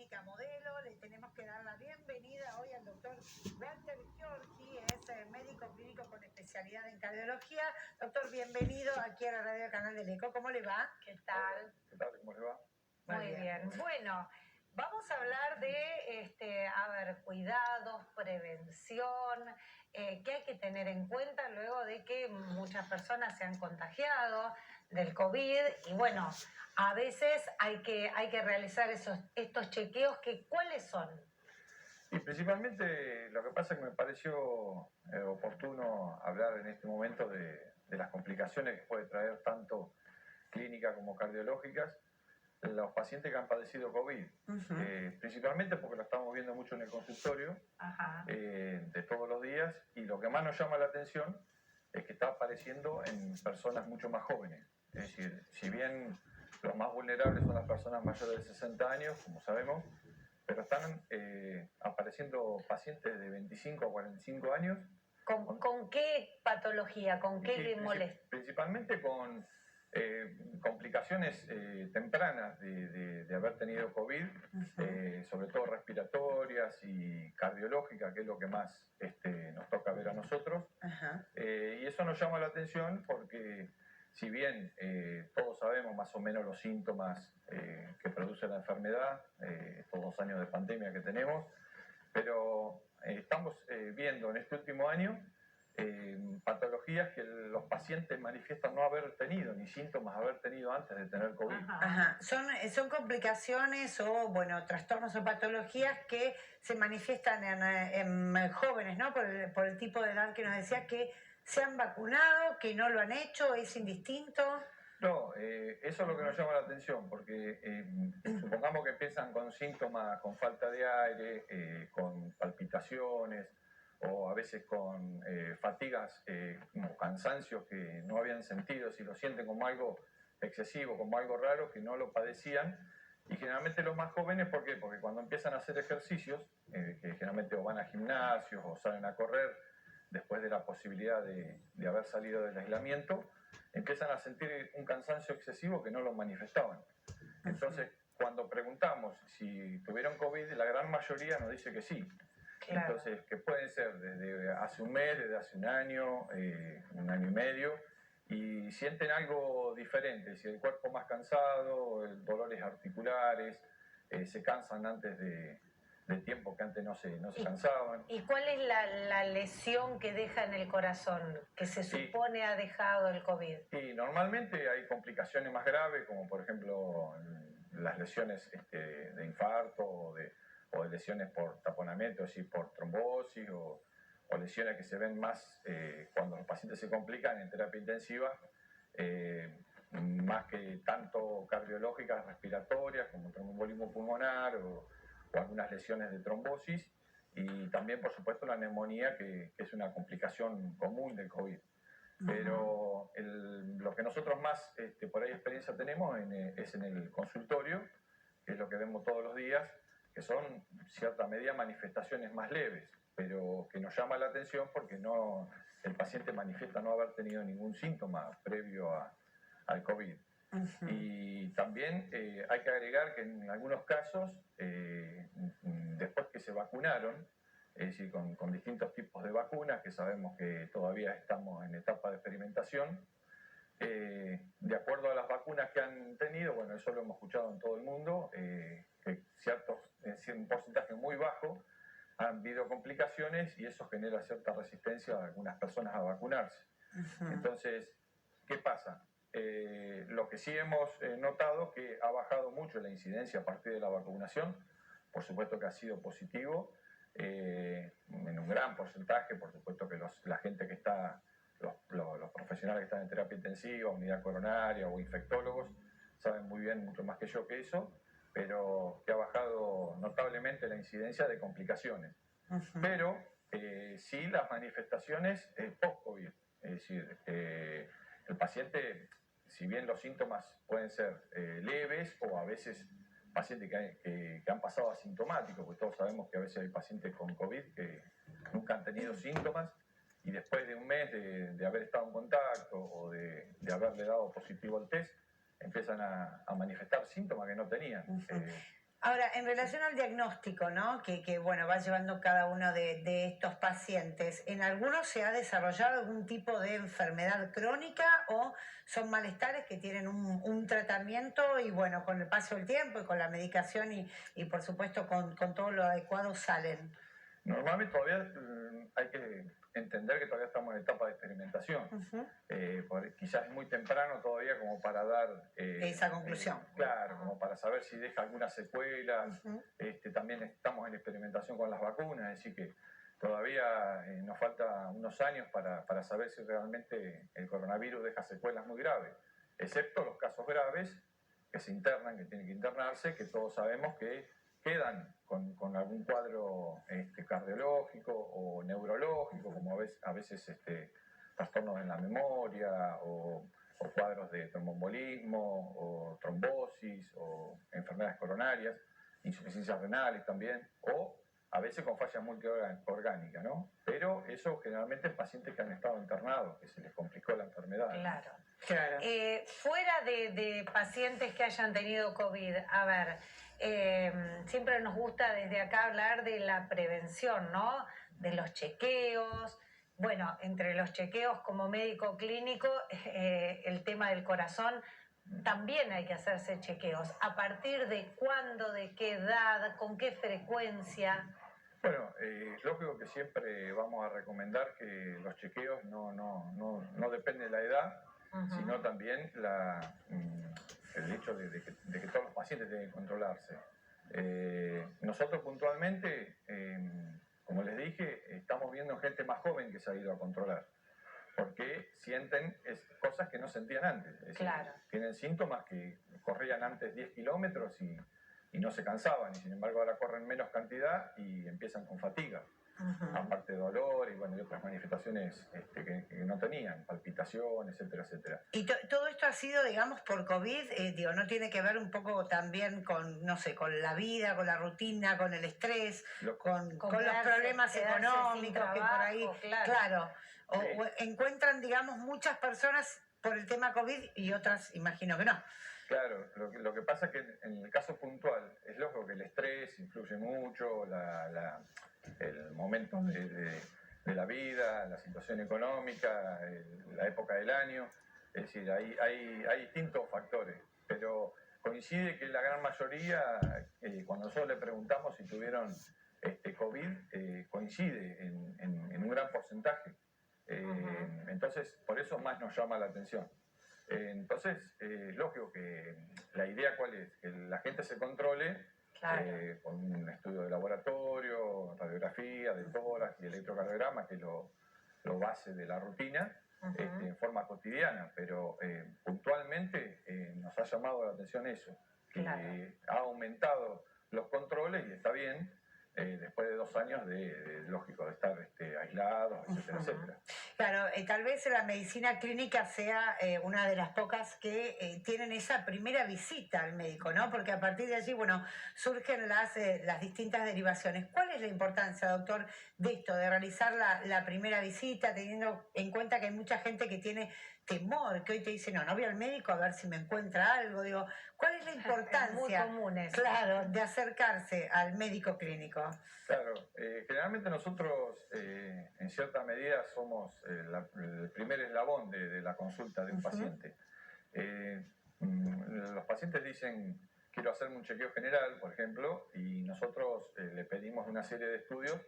clínica modelo. Le tenemos que dar la bienvenida hoy al doctor Walter Giorgi, es médico clínico con especialidad en cardiología. Doctor, bienvenido aquí a la radio Canal del Eco. ¿Cómo le va? ¿Qué tal? ¿Qué tal? ¿Cómo le va? Muy bien. Bueno, vamos a hablar de, cuidados, prevención, que hay que tener en cuenta luego de que muchas personas se han contagiado del COVID y bueno, a veces hay que realizar estos chequeos. ¿Cuáles son? Y principalmente lo que pasa es que me pareció oportuno hablar en este momento de las complicaciones que puede traer tanto clínicas como cardiológicas los pacientes que han padecido COVID. Principalmente porque lo estamos viendo mucho en el consultorio de todos los días, y lo que más nos llama la atención es que está apareciendo en personas mucho más jóvenes. Es decir, si bien los más vulnerables son las personas mayores de 60 años, como sabemos, pero están apareciendo pacientes de 25 a 45 años. ¿Con qué patología? ¿Con qué molestia? Principalmente con complicaciones tempranas de haber tenido COVID, sobre todo respiratorias y cardiológicas, que es lo que más nos toca ver a nosotros. Y eso nos llama la atención porque, si bien todos sabemos más o menos los síntomas que produce la enfermedad, estos 2 años de pandemia que tenemos, pero estamos viendo en este último año patologías que los pacientes manifiestan no haber tenido, ni síntomas haber tenido antes de tener COVID. Son complicaciones o, trastornos o patologías que se manifiestan en jóvenes, ¿no? Por el tipo de edad que nos decía, que se han vacunado, que no lo han hecho, ¿es indistinto? No, eso es lo que nos llama la atención, porque supongamos que empiezan con síntomas, con falta de aire, con palpitaciones, o a veces con fatigas, como cansancios que no habían sentido, si lo sienten como algo excesivo, como algo raro, que no lo padecían. Y generalmente los más jóvenes, ¿por qué? Porque cuando empiezan a hacer ejercicios, que generalmente o van a gimnasios o salen a correr, después de la posibilidad de haber salido del aislamiento, empiezan a sentir un cansancio excesivo que no lo manifestaban. Entonces, cuando preguntamos si tuvieron COVID, la gran mayoría nos dice que sí. Claro. Entonces, que pueden ser desde hace un mes, desde hace un año y medio, y sienten algo diferente, si el cuerpo más cansado, dolores articulares, se cansan antes del tiempo que antes no se cansaban. ¿Y cuál es la lesión que deja en el corazón, que se supone ha dejado el COVID? Y normalmente hay complicaciones más graves, como por ejemplo las lesiones de infarto o de lesiones por taponamiento, es decir, por trombosis, o lesiones que se ven más cuando los pacientes se complican en terapia intensiva, más que tanto cardiológicas, respiratorias, como tromboembolismo pulmonar o algunas lesiones de trombosis, y también, por supuesto, la neumonía, que es una complicación común del COVID. Pero lo que nosotros más por ahí experiencia tenemos es en el consultorio, que es lo que vemos todos los días, que son cierta medida manifestaciones más leves, pero que nos llama la atención porque el paciente manifiesta no haber tenido ningún síntoma previo al COVID. Y también hay que agregar que en algunos casos, después que se vacunaron, es decir, con distintos tipos de vacunas, que sabemos que todavía estamos en etapa de experimentación, de acuerdo a las vacunas que han tenido, bueno, eso lo hemos escuchado en todo el mundo, que un porcentaje muy bajo han habido complicaciones, y eso genera cierta resistencia a algunas personas a vacunarse. Entonces, ¿qué pasa? Lo que sí hemos notado que ha bajado mucho la incidencia a partir de la vacunación. Por supuesto que ha sido positivo, en un gran porcentaje. Por supuesto que la gente que está, los profesionales que están en terapia intensiva, unidad coronaria o infectólogos, saben muy bien, mucho más que yo, que eso, pero que ha bajado notablemente la incidencia de complicaciones. Pero sí las manifestaciones post-COVID, es decir, el paciente, si bien los síntomas pueden ser leves, o a veces pacientes que han pasado asintomáticos, porque todos sabemos que a veces hay pacientes con COVID que nunca han tenido síntomas, y después de un mes de haber estado en contacto o de haberle dado positivo al test, empiezan a manifestar síntomas que no tenían. Ahora, en relación al diagnóstico, ¿no? Que bueno, va llevando cada uno de estos pacientes, ¿en algunos se ha desarrollado algún tipo de enfermedad crónica o son malestares que tienen un tratamiento y bueno, con el paso del tiempo y con la medicación y por supuesto con todo lo adecuado salen? Normalmente todavía hay que entender que todavía estamos en etapa de experimentación. Quizás es muy temprano todavía como para dar... esa conclusión. Claro, como para saber si deja alguna secuela. También estamos en experimentación con las vacunas, es decir que todavía nos falta unos años para saber si realmente el coronavirus deja secuelas muy graves, excepto los casos graves que se internan, que tienen que internarse, que todos sabemos que quedan con algún cuadro cardiológico o neurológico, como a veces trastornos en la memoria o cuadros de tromboembolismo o trombosis o enfermedades coronarias, insuficiencias renales también, o a veces con falla multiorgánica, ¿no? Pero eso generalmente en pacientes que han estado internados, que se les complicó la enfermedad. Claro. ¿No? Claro. Fuera de pacientes que hayan tenido COVID, a ver, siempre nos gusta desde acá hablar de la prevención, ¿no? De los chequeos. Bueno, entre los chequeos como médico clínico, el tema del corazón, también hay que hacerse chequeos. ¿A partir de cuándo, de qué edad, con qué frecuencia? Bueno, lógico que siempre vamos a recomendar que los chequeos no depende de la edad, sino también el hecho de que todos los pacientes tienen que controlarse. Nosotros puntualmente, como les dije, estamos viendo gente más joven que se ha ido a controlar, porque sienten cosas que no sentían antes. Es decir, claro. Tienen síntomas que corrían antes 10 kilómetros y no se cansaban, y sin embargo ahora corren menos cantidad y empiezan con fatiga. Aparte de dolor y otras manifestaciones que no tenían, palpitación, etcétera, etcétera. Y todo esto ha sido, digamos, por COVID, no tiene que ver un poco también con, no sé, con la vida, con la rutina, con el estrés, con los problemas económicos que por ahí, claro. O encuentran, digamos, muchas personas por el tema COVID y otras, imagino que no. Claro, lo que pasa es que en el caso puntual es lógico que el estrés influye mucho, el momento de la vida, la situación económica, la época del año, es decir, hay distintos factores, pero coincide que la gran mayoría, cuando nosotros le preguntamos si tuvieron COVID, coincide en un gran porcentaje. Entonces, por eso más nos llama la atención. Entonces, lógico que la idea cuál es, que la gente se controle, claro, con un estudio de laboratorio, radiografía, de tórax y electrocardiograma, que es lo base de la rutina, en forma cotidiana, pero puntualmente nos ha llamado la atención eso, que claro, ha aumentado los controles y está bien, después de 2 años lógico, de estar aislados, etcétera, etcétera. Claro, tal vez la medicina clínica sea una de las pocas que tienen esa primera visita al médico, ¿no? Porque a partir de allí, bueno, surgen las distintas derivaciones. ¿Cuál es la importancia, doctor, de esto, de realizar la primera visita, teniendo en cuenta que hay mucha gente que tiene temor, que hoy te dice, no voy al médico a ver si me encuentra algo? Digo, ¿cuál es la importancia, muy común claro, de acercarse al médico clínico? Claro, generalmente nosotros en cierta medida somos el primer eslabón de la consulta de un paciente. Los pacientes dicen, quiero hacerme un chequeo general, por ejemplo, y nosotros le pedimos una serie de estudios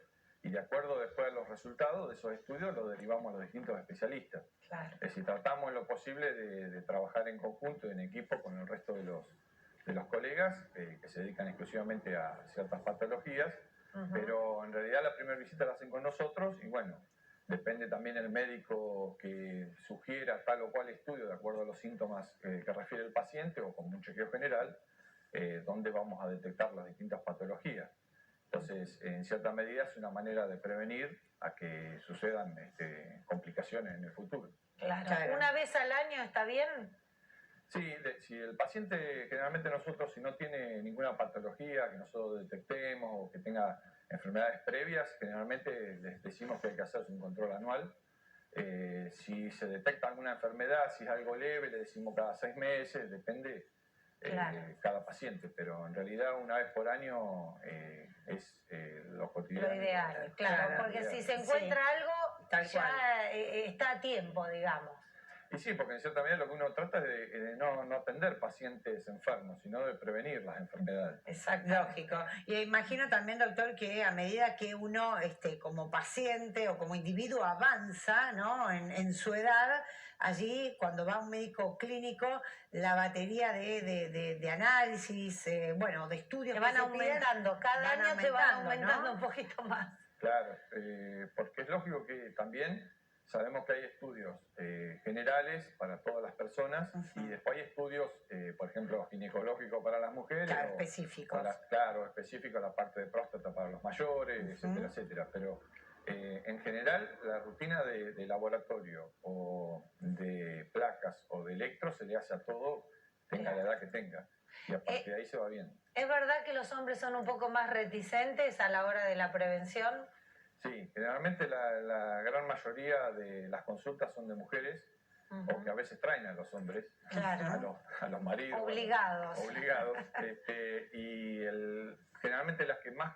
y de acuerdo después a los resultados de esos estudios los derivamos a los distintos especialistas. Claro. Es decir, tratamos en lo posible de trabajar en conjunto, en equipo con el resto de los colegas que se dedican exclusivamente a ciertas patologías, pero en realidad la primera visita la hacen con nosotros y bueno, depende también el médico que sugiera tal o cual estudio de acuerdo a los síntomas que refiere el paciente o como un chequeo general, donde vamos a detectar las distintas patologías. Entonces, en cierta medida es una manera de prevenir a que sucedan complicaciones en el futuro. Claro. ¿Una vez al año está bien? Sí, si el paciente, generalmente nosotros, si no tiene ninguna patología que nosotros detectemos o que tenga enfermedades previas, generalmente les decimos que hay que hacerse un control anual. Si se detecta alguna enfermedad, si es algo leve, le decimos cada 6 meses, depende Claro. cada paciente, pero en realidad una vez por año es lo cotidiano. Lo ideal, claro, porque si se encuentra algo, tal ya cual. Está a tiempo, digamos. Y sí, porque en cierta medida lo que uno trata es de no atender pacientes enfermos, sino de prevenir las enfermedades. Exacto. Lógico. Y imagino también, doctor, que a medida que uno, como paciente o como individuo avanza, ¿no? en su edad, allí cuando va a un médico clínico, la batería de análisis, de estudios Que van se piden, aumentando, cada van año te van aumentando, aumentando ¿no? un poquito más. Claro, porque es lógico que también sabemos que hay estudios generales para todas las personas y después hay estudios, por ejemplo, ginecológicos para las mujeres. Claro, o específicos. Claro, específico la parte de próstata para los mayores, etcétera, etcétera. Pero en general la rutina de laboratorio o de placas o de electro se le hace a todo, tenga la edad que tenga. Y a partir de ahí se va bien. ¿Es verdad que los hombres son un poco más reticentes a la hora de la prevención? Sí, generalmente la gran mayoría de las consultas son de mujeres, o que a veces traen a los hombres, Claro. a los maridos. Obligados. Obligados. Y generalmente las que más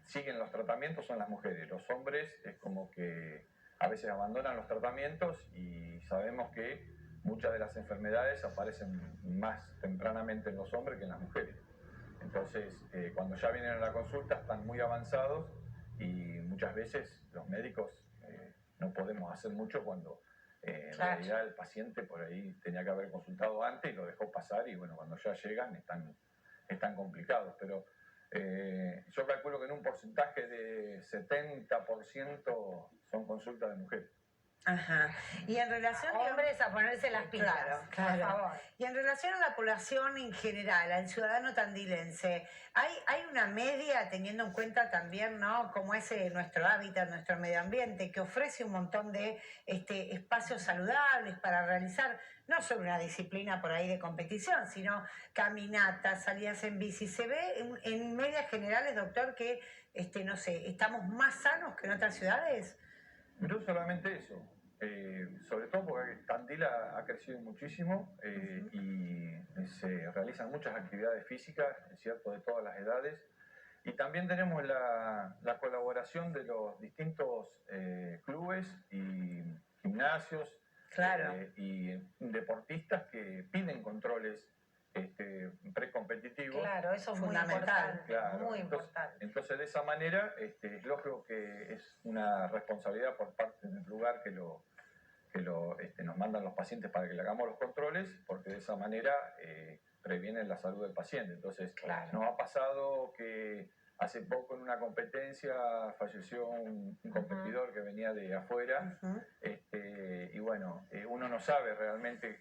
siguen los tratamientos son las mujeres. Los hombres es como que a veces abandonan los tratamientos y sabemos que muchas de las enfermedades aparecen más tempranamente en los hombres que en las mujeres. Entonces, cuando ya vienen a la consulta están muy avanzados y muchas veces los médicos no podemos hacer mucho cuando en realidad el paciente por ahí tenía que haber consultado antes y lo dejó pasar y bueno, cuando ya llegan están complicados. Pero yo calculo que en un porcentaje de 70% son consultas de mujeres. Ajá. Y en relación Hombres a ponerse las pilas, claro. por favor. Y en relación a la población en general, al ciudadano tandilense, ¿hay una media teniendo en cuenta también, ¿no? Cómo es nuestro hábitat, nuestro medio ambiente, que ofrece un montón de espacios saludables para realizar no solo una disciplina por ahí de competición, sino caminatas, salidas en bici? ¿Se ve en medias generales, doctor, que no sé, estamos más sanos que en otras ciudades? No solamente eso, sobre todo porque Tandil ha crecido muchísimo y se realizan muchas actividades físicas, es cierto, de todas las edades. Y también tenemos la colaboración de los distintos clubes y gimnasios y deportistas que piden controles precompetitivos. Claro, eso es fundamental. Muy importante. Entonces, de esa manera, es lógico que es una responsabilidad por parte del lugar que nos mandan los pacientes para que le hagamos los controles, porque de esa manera previenen la salud del paciente. Entonces, nos ha pasado que hace poco en una competencia falleció un competidor que venía de afuera, y bueno, uno no sabe realmente